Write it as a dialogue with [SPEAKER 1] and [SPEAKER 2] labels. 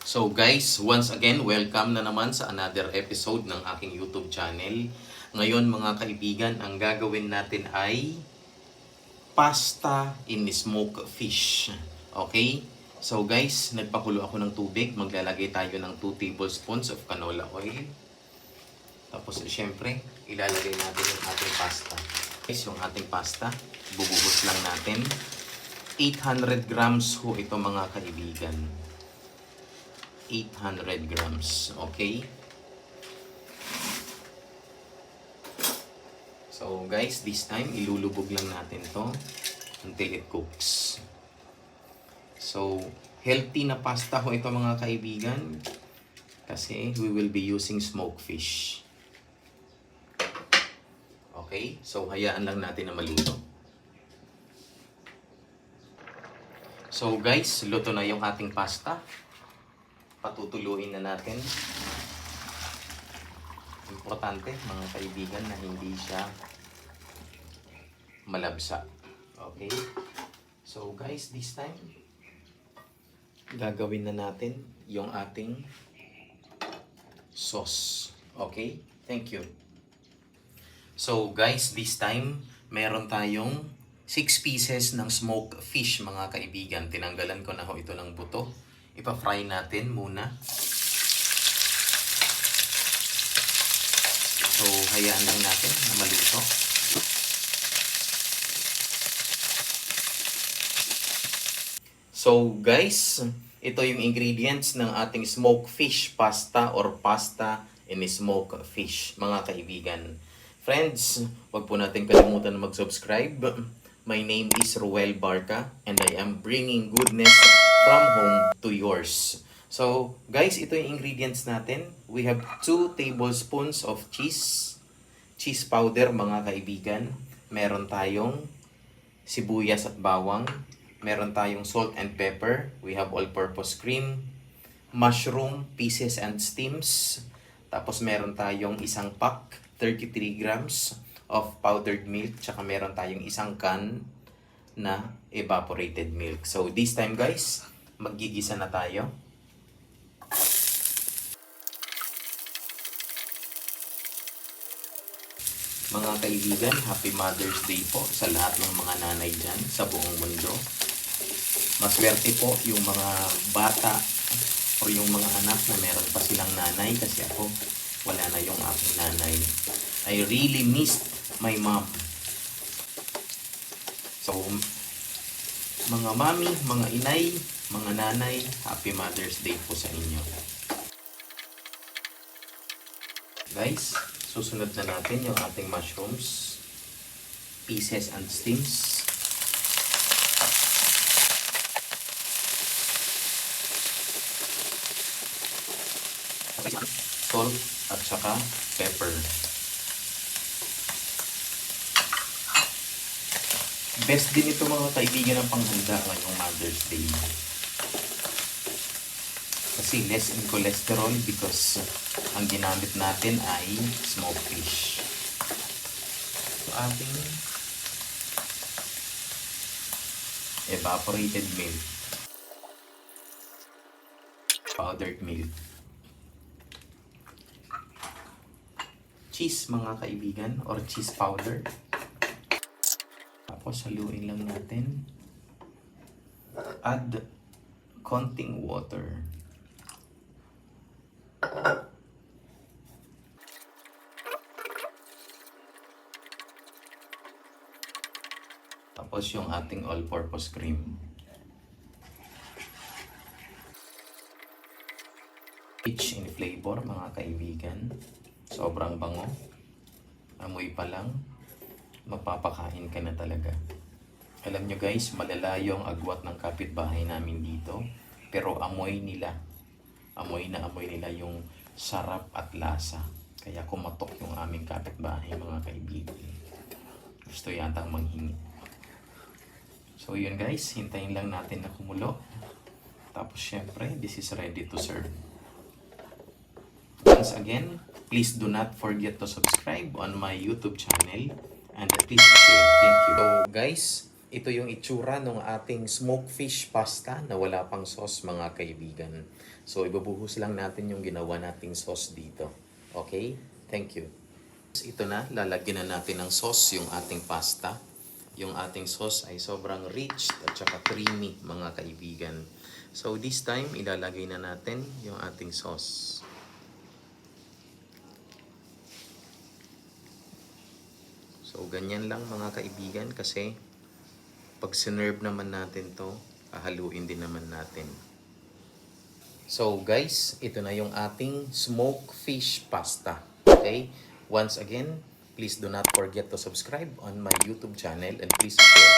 [SPEAKER 1] So guys, once again, welcome na naman sa another episode ng aking YouTube channel. Ngayon mga kaibigan, ang gagawin natin ay pasta in smoked fish. Okay? So guys, nagpakulo ako ng tubig. Maglalagay tayo ng 2 tablespoons of canola oil. Tapos syempre, ilalagay natin yung ating pasta. Guys, yung ating pasta, bubuhos lang natin. 800 grams ho ito mga kaibigan. 800 grams. Okay? So guys, this time ilulubog lang natin to until it cooks. So, healthy na pasta ho ito mga kaibigan kasi we will be using smoked fish. Okay? So, hayaan lang natin na maluto. So guys, luto na yung ating pasta. Patutuluin na natin. Importante mga kaibigan na hindi siya malabsa. Okay? So guys, this time gagawin na natin yung ating sauce. Okay? Thank you. So guys, this time meron tayong 6 pieces ng smoked fish mga kaibigan. Tinanggalan ko na ho ito ng buto. Ipa-fry natin muna. So, hayaan lang natin na maluto. So, guys, ito yung ingredients ng ating smoked fish pasta or pasta in smoked fish, mga kaibigan. Friends, wag po natin kalimutan na mag-subscribe. My name is Ruel Barca and I am bringing goodness from home to yours. So, guys, ito yung ingredients natin. We have 2 tablespoons of cheese powder mga kaibigan. Meron tayong sibuyas at bawang. Meron tayong salt and pepper. We have all-purpose cream, mushroom pieces and steams. Tapos meron tayong isang pack, 33 grams of powdered milk. Tsaka meron tayong isang can na evaporated milk. So this time guys, maggigisa na tayo. Mga kaibigan, Happy Mother's Day po sa lahat ng mga nanay dyan sa buong mundo. Maswerte po yung mga bata o yung mga anak na meron pa silang nanay kasi ako wala na yung aking nanay. I really missed my mom. So, mga mami, mga inay, mga nanay, Happy Mother's Day po sa inyo. Guys, susunod na natin yung ating mushrooms, pieces and steams. Salt at saka pepper. Best din ito mga kaibigan ng panghanda ngayong Mother's Day. Kasi less in cholesterol because ang ginamit natin ay smoked fish. So ating evaporated milk, powdered milk, cheese mga kaibigan or cheese powder. Tapos haluin lang natin. Add konting water. Tapos yung ating all-purpose cream. Rich in flavor mga kaibigan. Sobrang bango. Amoy pa lang, mapapakain ka na talaga. Alam nyo guys, malalayo ang agwat ng kapitbahay namin dito. Pero amoy nila yung sarap at lasa. Kaya kumatok yung aming kapitbahay mga kaibigan. Gusto yatang manghingi. So yun guys, hintayin lang natin na kumulo. Tapos syempre, this is ready to serve. Once again, please do not forget to subscribe on my YouTube channel and please share. Thank you. So guys, ito yung itsura ng ating smoked fish pasta na wala pang sauce mga kaibigan. So ibubuhos lang natin yung ginawa nating sauce dito. Okay? Thank you. Ito na, lalagyan na natin ng sauce yung ating pasta. Yung ating sauce ay sobrang rich at saka creamy mga kaibigan. So this time, ilalagay na natin yung ating sauce. So ganyan lang mga kaibigan kasi pag sinerve naman natin to, haluin din naman natin. So guys, ito na yung ating smoked fish pasta. Okay? Once again, please do not forget to subscribe on my YouTube channel and please share.